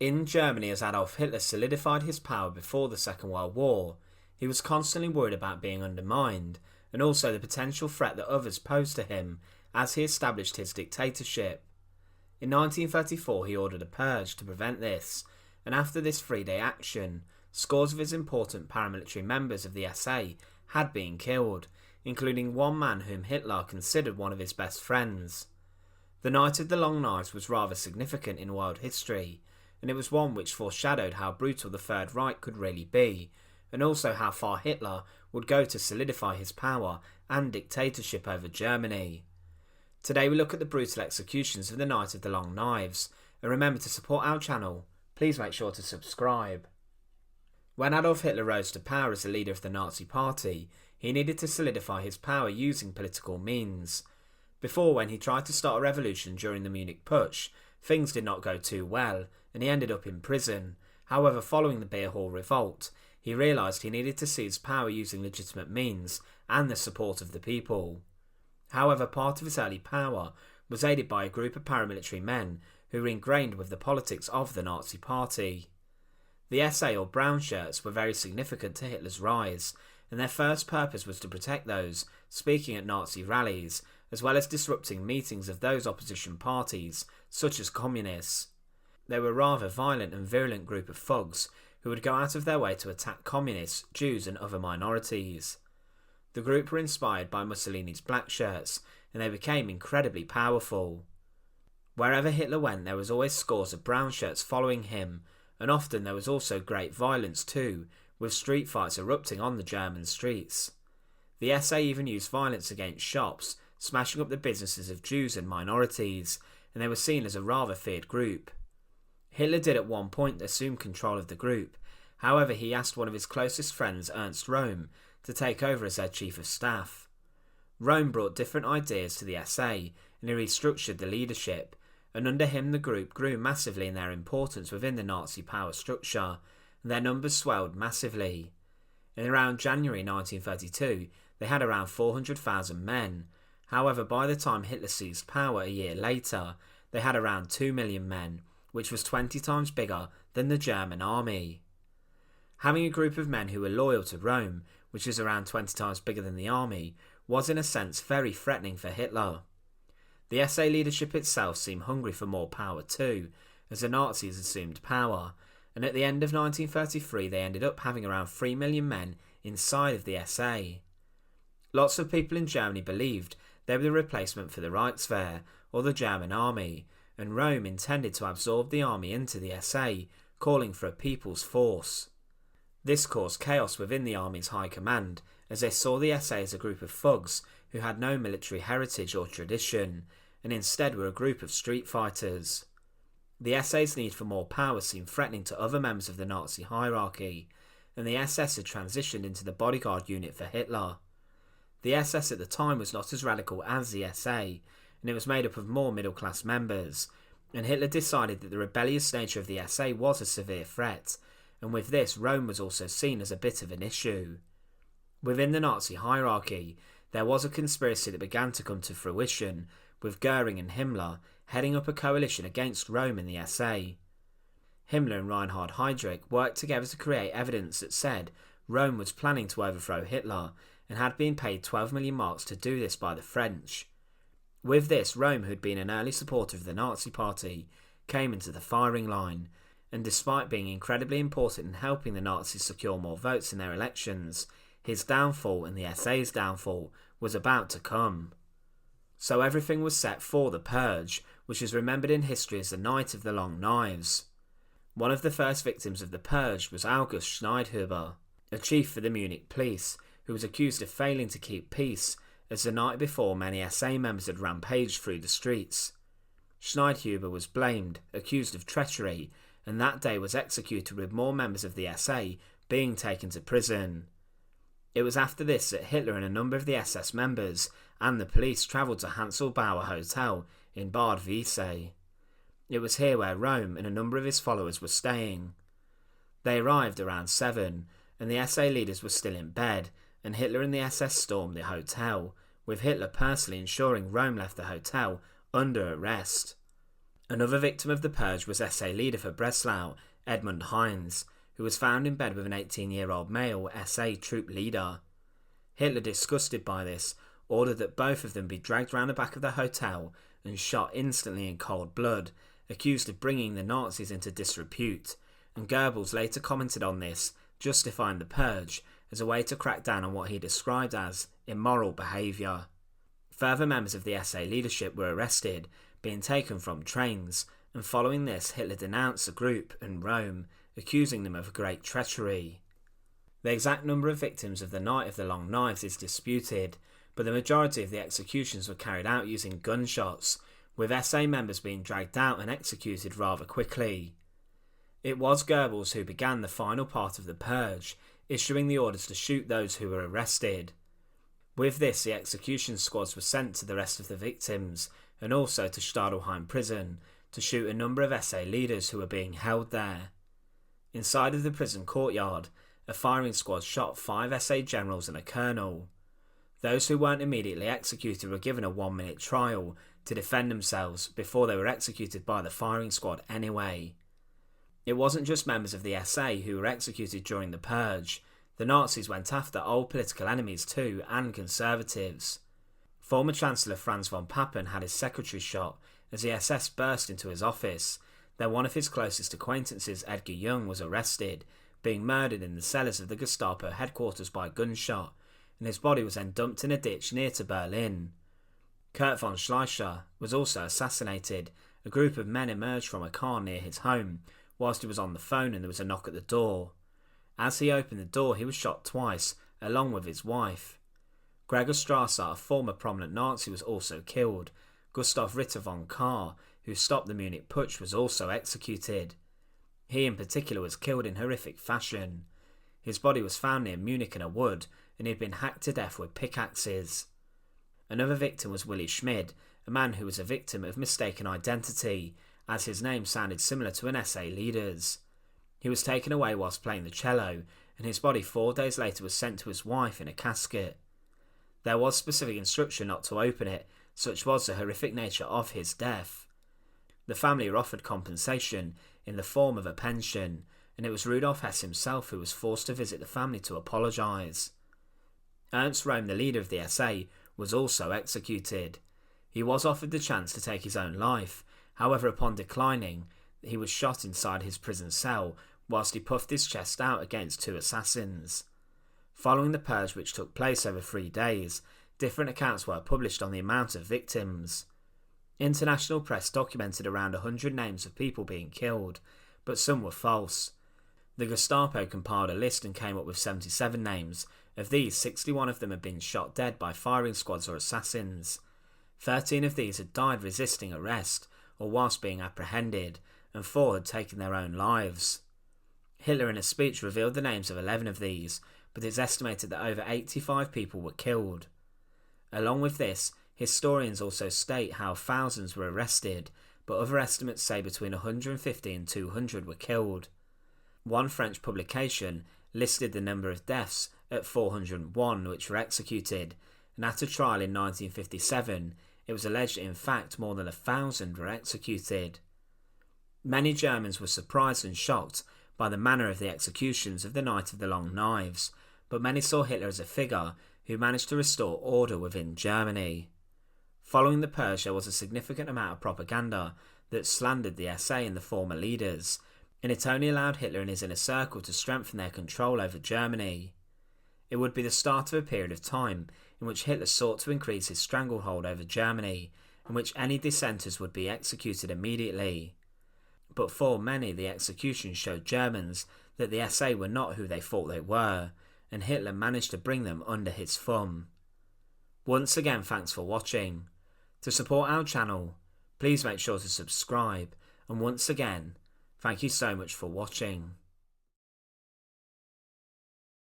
In Germany, as Adolf Hitler solidified his power before the Second World War, he was constantly worried about being undermined, and also the potential threat that others posed to him as he established his dictatorship. In 1934 he ordered a purge to prevent this, and after this three-day action, scores of his important paramilitary members of the SA had been killed, including one man whom Hitler considered one of his best friends. The Night of the Long Knives was rather significant in world history, and it was one which foreshadowed how brutal the Third Reich could really be, and also how far Hitler would go to solidify his power and dictatorship over Germany. Today we look at the brutal executions of the Night of the Long Knives, and remember to support our channel, please make sure to subscribe. When Adolf Hitler rose to power as the leader of the Nazi Party, he needed to solidify his power using political means. Before, when he tried to start a revolution during the Munich Putsch, things did not go too well, and he ended up in prison. However, following the Beer Hall revolt, he realised he needed to seize power using legitimate means and the support of the people. However, part of his early power was aided by a group of paramilitary men who were ingrained with the politics of the Nazi Party. The SA or Brownshirts were very significant to Hitler's rise, and their first purpose was to protect those speaking at Nazi rallies, as well as disrupting meetings of those opposition parties, such as communists. They were a rather violent and virulent group of thugs who would go out of their way to attack communists, Jews and other minorities. The group were inspired by Mussolini's black shirts, and they became incredibly powerful. Wherever Hitler went, there was always scores of brown shirts following him, and often there was also great violence too, with street fights erupting on the German streets. The SA even used violence against shops, smashing up the businesses of Jews and minorities, and they were seen as a rather feared group. Hitler did at one point assume control of the group. However, he asked one of his closest friends, Ernst Rohm, to take over as their chief of staff. Rohm brought different ideas to the SA, and he restructured the leadership, and under him the group grew massively in their importance within the Nazi power structure, and their numbers swelled massively. In around January 1932, they had around 400,000 men. However, by the time Hitler seized power a year later, they had around 2 million men, which was 20 times bigger than the German army. Having a group of men who were loyal to Rome, which is around 20 times bigger than the army, was in a sense very threatening for Hitler. The SA leadership itself seemed hungry for more power too, as the Nazis assumed power, and at the end of 1933 they ended up having around 3 million men inside of the SA. Lots of people in Germany believed they were the replacement for the Reichswehr, or the German army, and Rome intended to absorb the army into the SA, calling for a people's force. This caused chaos within the army's high command, as they saw the SA as a group of thugs who had no military heritage or tradition, and instead were a group of street fighters. The SA's need for more power seemed threatening to other members of the Nazi hierarchy, and the SS had transitioned into the bodyguard unit for Hitler. The SS at the time was not as radical as the SA, and it was made up of more middle-class members, and Hitler decided that the rebellious nature of the SA was a severe threat, and with this Rome was also seen as a bit of an issue. Within the Nazi hierarchy, there was a conspiracy that began to come to fruition, with Goering and Himmler heading up a coalition against Rome and the SA. Himmler and Reinhard Heydrich worked together to create evidence that said Rome was planning to overthrow Hitler, and had been paid 12 million marks to do this by the French. With this, Rome, who had been an early supporter of the Nazi Party, came into the firing line, and despite being incredibly important in helping the Nazis secure more votes in their elections, his downfall and the SA's downfall was about to come. So everything was set for the Purge, which is remembered in history as the Night of the Long Knives. One of the first victims of the Purge was August Schneidhuber, a chief for the Munich police, who was accused of failing to keep peace, as the night before many SA members had rampaged through the streets. Schneidhuber was blamed, accused of treachery, and that day was executed with more members of the SA being taken to prison. It was after this that Hitler and a number of the SS members and the police travelled to Hanselbauer Hotel in Bad Wiessee. It was here where Rome and a number of his followers were staying. They arrived around 7, and the SA leaders were still in bed, and Hitler and the SS stormed the hotel, with Hitler personally ensuring Rome left the hotel under arrest. Another victim of the purge was SA leader for Breslau, Edmund Heines, who was found in bed with an 18-year-old male SA troop leader. Hitler, disgusted by this, ordered that both of them be dragged round the back of the hotel and shot instantly in cold blood, accused of bringing the Nazis into disrepute, and Goebbels later commented on this, justifying the purge as a way to crack down on what he described as immoral behaviour. Further members of the SA leadership were arrested, being taken from trains, and following this Hitler denounced the group and Rome, accusing them of great treachery. The exact number of victims of the Night of the Long Knives is disputed, but the majority of the executions were carried out using gunshots, with SA members being dragged out and executed rather quickly. It was Goebbels who began the final part of the purge, issuing the orders to shoot those who were arrested. With this, the execution squads were sent to the rest of the victims, and also to Stadelheim prison, to shoot a number of SA leaders who were being held there. Inside of the prison courtyard, a firing squad shot 5 SA generals and a colonel. Those who weren't immediately executed were given a 1-minute trial to defend themselves before they were executed by the firing squad anyway. It wasn't just members of the SA who were executed during the purge. The Nazis went after old political enemies too, and conservatives. Former Chancellor Franz von Papen had his secretary shot as the SS burst into his office. Then one of his closest acquaintances, Edgar Jung, was arrested, being murdered in the cellars of the Gestapo headquarters by gunshot, and his body was then dumped in a ditch near to Berlin. Kurt von Schleicher was also assassinated. A group of men emerged from a car near his home, whilst he was on the phone, and there was a knock at the door. As he opened the door, he was shot twice, along with his wife. Gregor Strasser, a former prominent Nazi, was also killed. Gustav Ritter von Kahr, who stopped the Munich Putsch, was also executed. He in particular was killed in horrific fashion. His body was found near Munich in a wood, and he had been hacked to death with pickaxes. Another victim was Willi Schmid, a man who was a victim of mistaken identity, as his name sounded similar to an SA leader's. He was taken away whilst playing the cello, and his body 4 days later was sent to his wife in a casket. There was specific instruction not to open it, such was the horrific nature of his death. The family were offered compensation in the form of a pension, and it was Rudolf Hess himself who was forced to visit the family to apologise. Ernst Rohm, the leader of the SA, was also executed. He was offered the chance to take his own life, however upon declining, he was shot inside his prison cell whilst he puffed his chest out against 2 assassins. Following the purge, which took place over 3 days, different accounts were published on the amount of victims. International press documented around 100 names of people being killed, but some were false. The Gestapo compiled a list and came up with 77 names. Of these, 61 of them had been shot dead by firing squads or assassins. 13 of these had died resisting arrest, or whilst being apprehended, and 4 had taken their own lives. Hitler in a speech revealed the names of 11 of these, but it's estimated that over 85 people were killed. Along with this, historians also state how thousands were arrested, but other estimates say between 150 and 200 were killed. One French publication listed the number of deaths at 401 which were executed, and at a trial in 1957, it was alleged in fact more than 1,000 were executed. Many Germans were surprised and shocked by the manner of the executions of the Night of the Long Knives, but many saw Hitler as a figure who managed to restore order within Germany. Following the purge, there was a significant amount of propaganda that slandered the SA and the former leaders, and it only allowed Hitler and his inner circle to strengthen their control over Germany. It would be the start of a period of time in which Hitler sought to increase his stranglehold over Germany, in which any dissenters would be executed immediately. But for many, the execution showed Germans that the SA were not who they thought they were, and Hitler managed to bring them under his thumb. Once again, thanks for watching. To support our channel, please make sure to subscribe, and once again, thank you so much for watching.